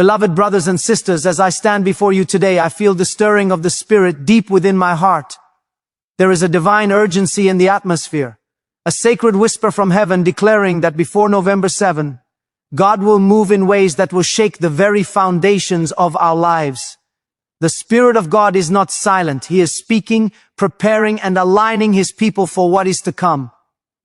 Beloved brothers and sisters, as I stand before you today, I feel the stirring of the Spirit deep within my heart. There is a divine urgency in the atmosphere, a sacred whisper from heaven declaring that before November 7, God will move in ways that will shake the very foundations of our lives. The Spirit of God is not silent. He is speaking, preparing, and aligning His people for what is to come.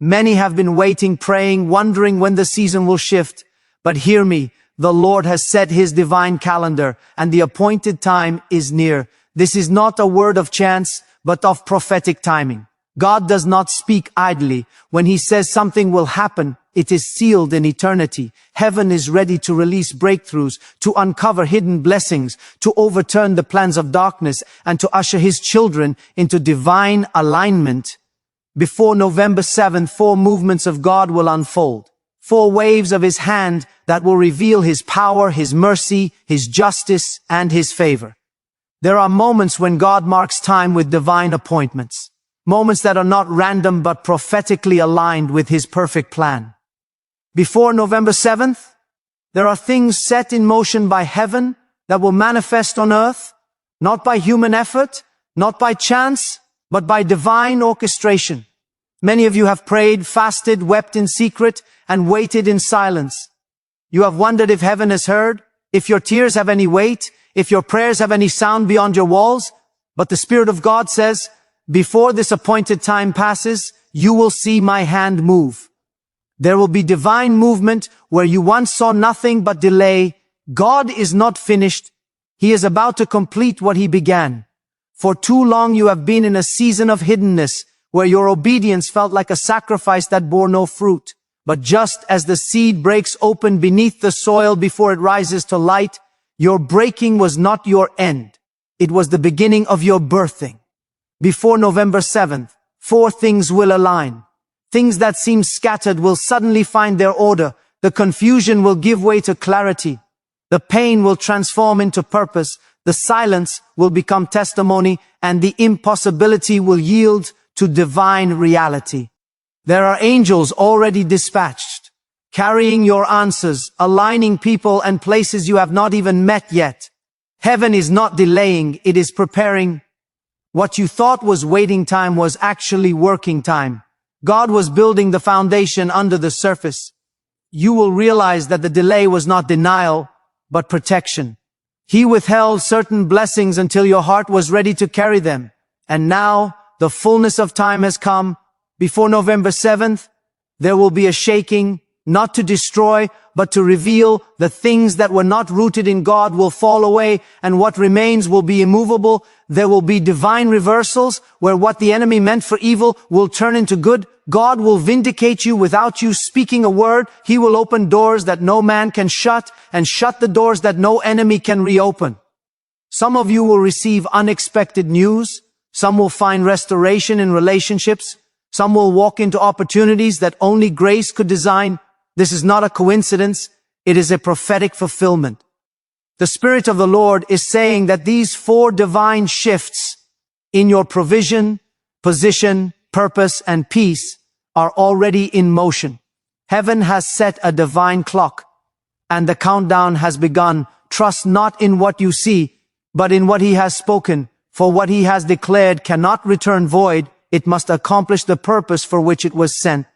Many have been waiting, praying, wondering when the season will shift. But hear me, the Lord has set His divine calendar, and the appointed time is near. This is not a word of chance, but of prophetic timing. God does not speak idly. When He says something will happen, it is sealed in eternity. Heaven is ready to release breakthroughs, to uncover hidden blessings, to overturn the plans of darkness, and to usher His children into divine alignment. Before November 7th, 4 movements of God will unfold. 4 waves of His hand that will reveal His power, His mercy, His justice, and His favor. There are moments when God marks time with divine appointments. Moments that are not random but prophetically aligned with His perfect plan. Before November 7th, there are things set in motion by heaven that will manifest on earth, not by human effort, not by chance, but by divine orchestration. Many of you have prayed, fasted, wept in secret, and waited in silence. You have wondered if heaven has heard, if your tears have any weight, if your prayers have any sound beyond your walls. But the Spirit of God says, before this appointed time passes, you will see my hand move. There will be divine movement where you once saw nothing but delay. God is not finished. He is about to complete what He began. For too long you have been in a season of hiddenness, where your obedience felt like a sacrifice that bore no fruit. But just as the seed breaks open beneath the soil before it rises to light, your breaking was not your end. It was the beginning of your birthing. Before November 7th, 4 things will align. Things that seem scattered will suddenly find their order. The confusion will give way to clarity. The pain will transform into purpose. The silence will become testimony, and the impossibility will yield to divine reality. There are angels already dispatched, carrying your answers, aligning people and places you have not even met yet. Heaven is not delaying, it is preparing. What you thought was waiting time was actually working time. God was building the foundation under the surface. You will realize that the delay was not denial, but protection. He withheld certain blessings until your heart was ready to carry them. And now, the fullness of time has come. Before November 7th, there will be a shaking, not to destroy, but to reveal. The things that were not rooted in God will fall away, and what remains will be immovable. There will be divine reversals, where what the enemy meant for evil will turn into good. God will vindicate you without you speaking a word. He will open doors that no man can shut, and shut the doors that no enemy can reopen. Some of you will receive unexpected news. Some will find restoration in relationships. Some will walk into opportunities that only grace could design. This is not a coincidence. It is a prophetic fulfillment. The Spirit of the Lord is saying that these 4 divine shifts in your provision, position, purpose, and peace are already in motion. Heaven has set a divine clock, and the countdown has begun. Trust not in what you see, but in what He has spoken. For what He has declared cannot return void. It must accomplish the purpose for which it was sent.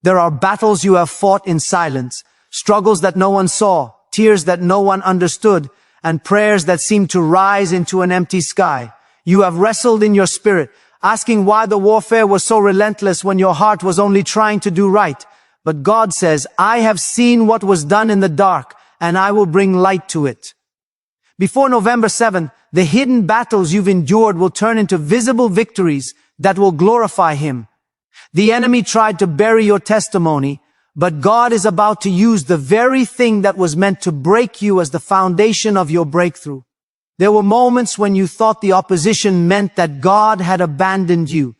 There are battles you have fought in silence, struggles that no one saw, tears that no one understood, and prayers that seemed to rise into an empty sky. You have wrestled in your spirit, asking why the warfare was so relentless when your heart was only trying to do right. But God says, I have seen what was done in the dark, and I will bring light to it. Before November 7th, the hidden battles you've endured will turn into visible victories that will glorify Him. The enemy tried to bury your testimony, but God is about to use the very thing that was meant to break you as the foundation of your breakthrough. There were moments when you thought the opposition meant that God had abandoned you.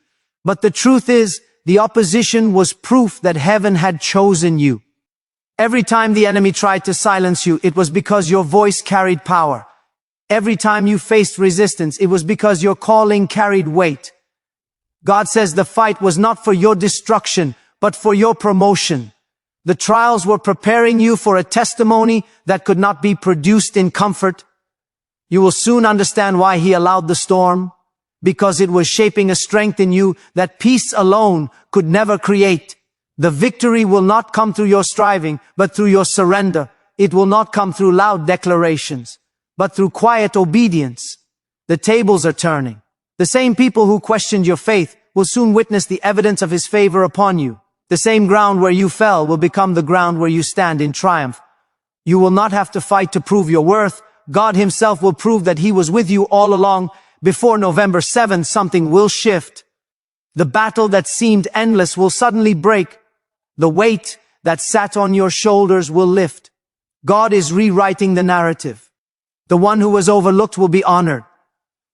But the truth is, the opposition was proof that heaven had chosen you. Every time the enemy tried to silence you, it was because your voice carried power. Every time you faced resistance, it was because your calling carried weight. God says the fight was not for your destruction, but for your promotion. The trials were preparing you for a testimony that could not be produced in comfort. You will soon understand why he allowed the storm, because it was shaping a strength in you that peace alone could never create. The victory will not come through your striving, but through your surrender. It will not come through loud declarations, but through quiet obedience. The tables are turning. The same people who questioned your faith will soon witness the evidence of his favor upon you. The same ground where you fell will become the ground where you stand in triumph. You will not have to fight to prove your worth. God himself will prove that he was with you all along. Before November 7th, something will shift. The battle that seemed endless will suddenly break. The weight that sat on your shoulders will lift. God is rewriting the narrative. The one who was overlooked will be honored.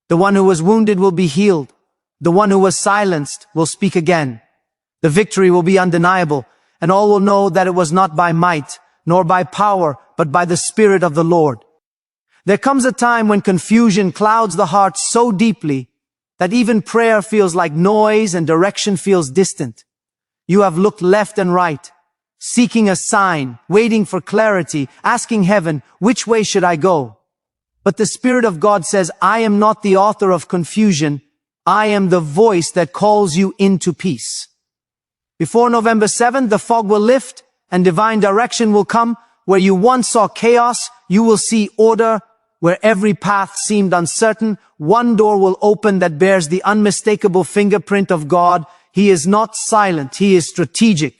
The one who was wounded will be healed. The one who was silenced will speak again. The victory will be undeniable, and all will know that it was not by might, nor by power, but by the Spirit of the Lord. There comes a time when confusion clouds the heart so deeply that even prayer feels like noise and direction feels distant. You have looked left and right, seeking a sign, waiting for clarity, asking heaven, which way should I go? But the Spirit of God says, I am not the author of confusion. I am the voice that calls you into peace. Before November 7th, the fog will lift and divine direction will come. Where you once saw chaos, you will see order. Where every path seemed uncertain, one door will open that bears the unmistakable fingerprint of God. He is not silent, he is strategic.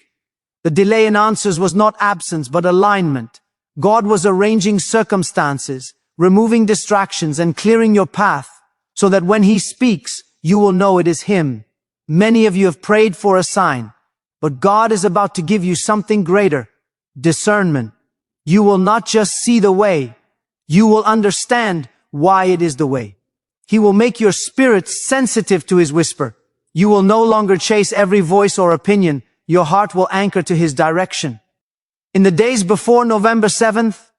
The delay in answers was not absence, but alignment. God was arranging circumstances, removing distractions and clearing your path, so that when he speaks, you will know it is him. Many of you have prayed for a sign, but God is about to give you something greater, discernment. You will not just see the way, you will understand why it is the way. He will make your spirit sensitive to his whisper. You will no longer chase every voice or opinion. Your heart will anchor to his direction. In the days before November 7th,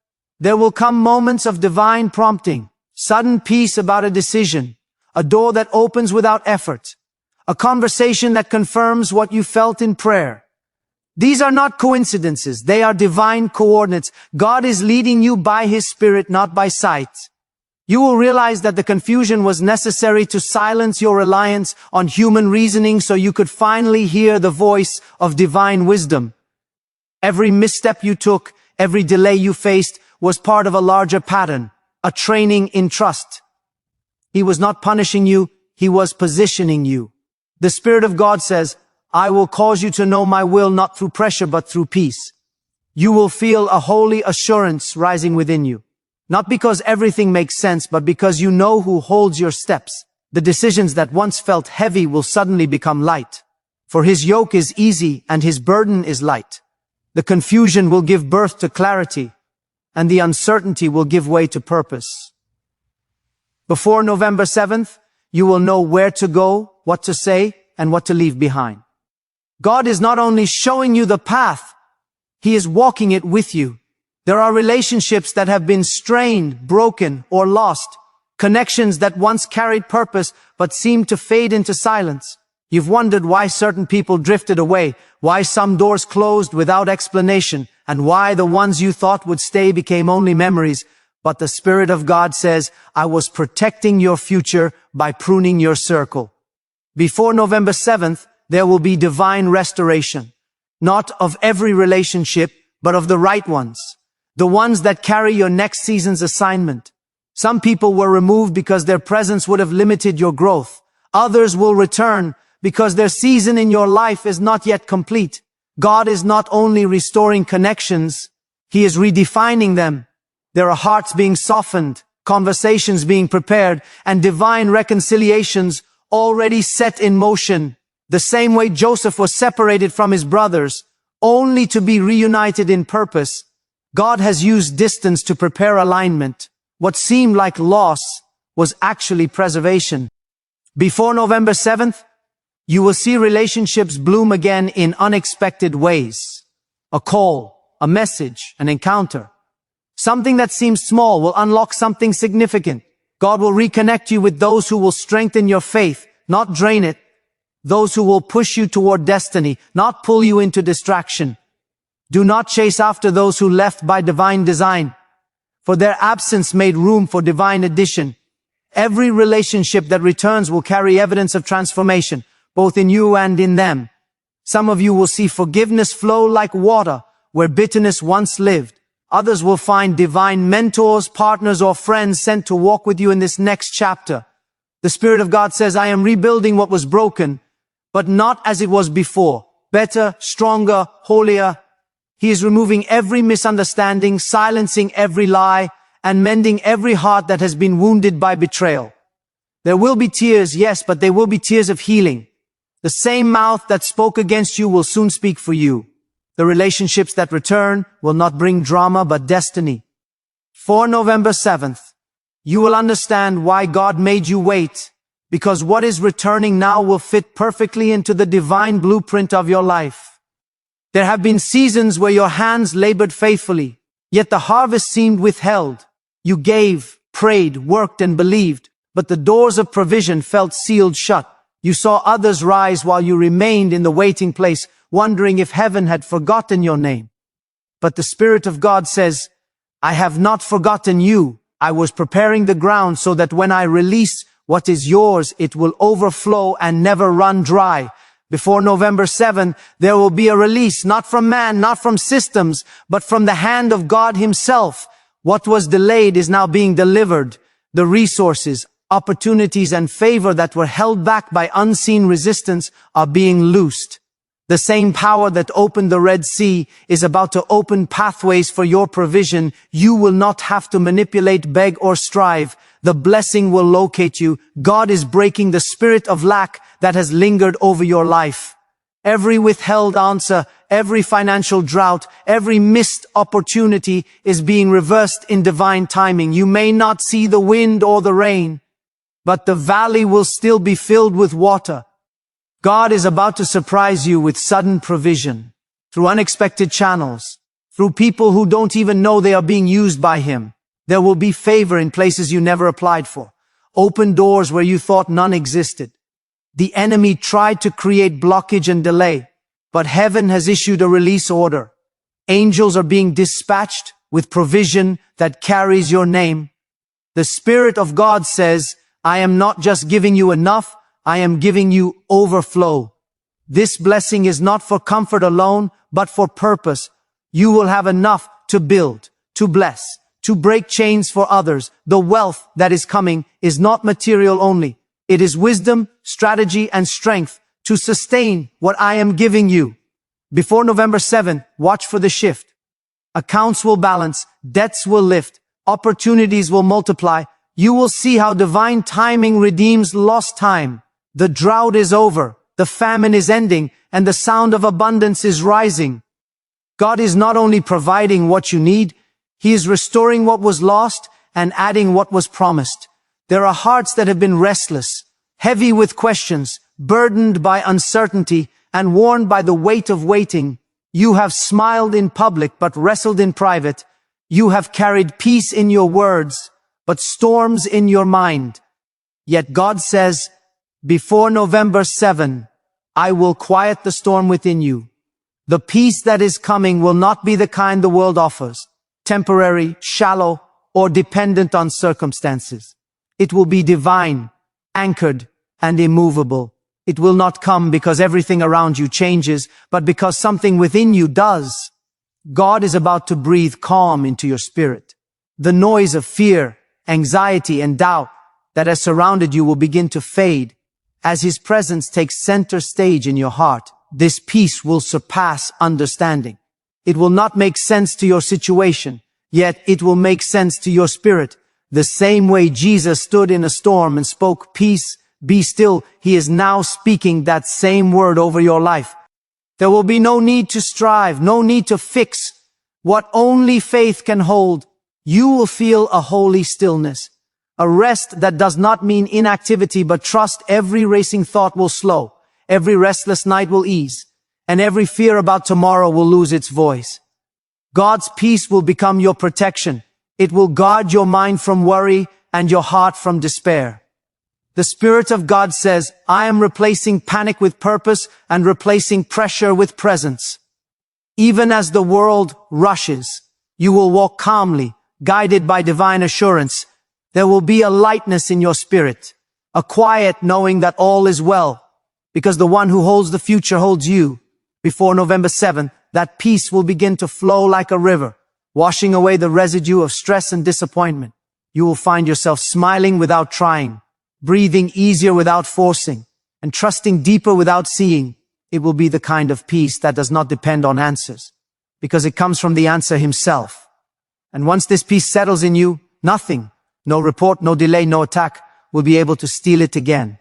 there will come moments of divine prompting, sudden peace about a decision, a door that opens without effort, a conversation that confirms what you felt in prayer. These are not coincidences, they are divine coordinates. God is leading you by his Spirit, not by sight. You will realize that the confusion was necessary to silence your reliance on human reasoning so you could finally hear the voice of divine wisdom. Every misstep you took, every delay you faced was part of a larger pattern, a training in trust. He was not punishing you, he was positioning you. The Spirit of God says, I will cause you to know my will not through pressure but through peace. You will feel a holy assurance rising within you. Not because everything makes sense, but because you know who holds your steps. The decisions that once felt heavy will suddenly become light. For his yoke is easy and his burden is light. The confusion will give birth to clarity, and the uncertainty will give way to purpose. Before November 7th, you will know where to go, what to say, and what to leave behind. God is not only showing you the path, he is walking it with you. There are relationships that have been strained, broken, or lost. Connections that once carried purpose, but seemed to fade into silence. You've wondered why certain people drifted away, why some doors closed without explanation, and why the ones you thought would stay became only memories. But the Spirit of God says, I was protecting your future by pruning your circle. Before November 7th, there will be divine restoration. Not of every relationship, but of the right ones. The ones that carry your next season's assignment. Some people were removed because their presence would have limited your growth. Others will return because their season in your life is not yet complete. God is not only restoring connections, he is redefining them. There are hearts being softened, conversations being prepared, and divine reconciliations already set in motion. The same way Joseph was separated from his brothers, only to be reunited in purpose, God has used distance to prepare alignment. What seemed like loss was actually preservation. Before November 7th, you will see relationships bloom again in unexpected ways. A call, a message, an encounter. Something that seems small will unlock something significant. God will reconnect you with those who will strengthen your faith, not drain it. Those who will push you toward destiny, not pull you into distraction. Do not chase after those who left by divine design, for their absence made room for divine addition. Every relationship that returns will carry evidence of transformation, both in you and in them. Some of you will see forgiveness flow like water where bitterness once lived. Others will find divine mentors, partners, or friends sent to walk with you in this next chapter. The Spirit of God says, I am rebuilding what was broken, but not as it was before. Better, stronger, holier. He is removing every misunderstanding, silencing every lie, and mending every heart that has been wounded by betrayal. There will be tears, yes, but they will be tears of healing. The same mouth that spoke against you will soon speak for you. The relationships that return will not bring drama, but destiny. For November 7th, you will understand why God made you wait, because what is returning now will fit perfectly into the divine blueprint of your life. There have been seasons where your hands labored faithfully, yet the harvest seemed withheld. You gave, prayed, worked, and believed, but the doors of provision felt sealed shut. You saw others rise while you remained in the waiting place, wondering if heaven had forgotten your name. But the Spirit of God says, I have not forgotten you. I was preparing the ground so that when I release what is yours, it will overflow and never run dry. Before November 7, there will be a release, not from man, not from systems, but from the hand of God Himself. What was delayed is now being delivered. The resources, opportunities, and favor that were held back by unseen resistance are being loosed. The same power that opened the Red Sea is about to open pathways for your provision. You will not have to manipulate, beg, or strive. The blessing will locate you. God is breaking the spirit of lack that has lingered over your life. Every withheld answer, every financial drought, every missed opportunity is being reversed in divine timing. You may not see the wind or the rain, but the valley will still be filled with water. God is about to surprise you with sudden provision, through unexpected channels, through people who don't even know they are being used by Him. There will be favor in places you never applied for, open doors where you thought none existed. The enemy tried to create blockage and delay, but heaven has issued a release order. Angels are being dispatched with provision that carries your name. The Spirit of God says, I am not just giving you enough, I am giving you overflow. This blessing is not for comfort alone, but for purpose. You will have enough to build, to bless, to break chains for others. The wealth that is coming is not material only. It is wisdom, strategy, and strength to sustain what I am giving you. Before November 7, watch for the shift. Accounts will balance, debts will lift, opportunities will multiply. You will see how divine timing redeems lost time. The drought is over, the famine is ending, and the sound of abundance is rising. God is not only providing what you need, He is restoring what was lost and adding what was promised. There are hearts that have been restless, heavy with questions, burdened by uncertainty, and worn by the weight of waiting. You have smiled in public but wrestled in private. You have carried peace in your words, but storms in your mind. Yet God says, before November 7, I will quiet the storm within you. The peace that is coming will not be the kind the world offers, temporary, shallow, or dependent on circumstances. It will be divine, anchored, and immovable. It will not come because everything around you changes, but because something within you does. God is about to breathe calm into your spirit. The noise of fear, anxiety, and doubt that has surrounded you will begin to fade. As His presence takes center stage in your heart, this peace will surpass understanding. It will not make sense to your situation, yet it will make sense to your spirit. The same way Jesus stood in a storm and spoke, "Peace, be still," He is now speaking that same word over your life. There will be no need to strive, no need to fix what only faith can hold. You will feel a holy stillness, a rest that does not mean inactivity, but trust. Every racing thought will slow, every restless night will ease, and every fear about tomorrow will lose its voice. God's peace will become your protection. It will guard your mind from worry and your heart from despair. The Spirit of God says, I am replacing panic with purpose and replacing pressure with presence. Even as the world rushes, you will walk calmly, guided by divine assurance. There will be a lightness in your spirit, a quiet knowing that all is well, because the one who holds the future holds you. Before November 7th, that peace will begin to flow like a river, washing away the residue of stress and disappointment. You will find yourself smiling without trying, breathing easier without forcing, and trusting deeper without seeing. It will be the kind of peace that does not depend on answers, because it comes from the answer himself. And once this peace settles in you, nothing, no report, no delay, no attack, will be able to steal it again.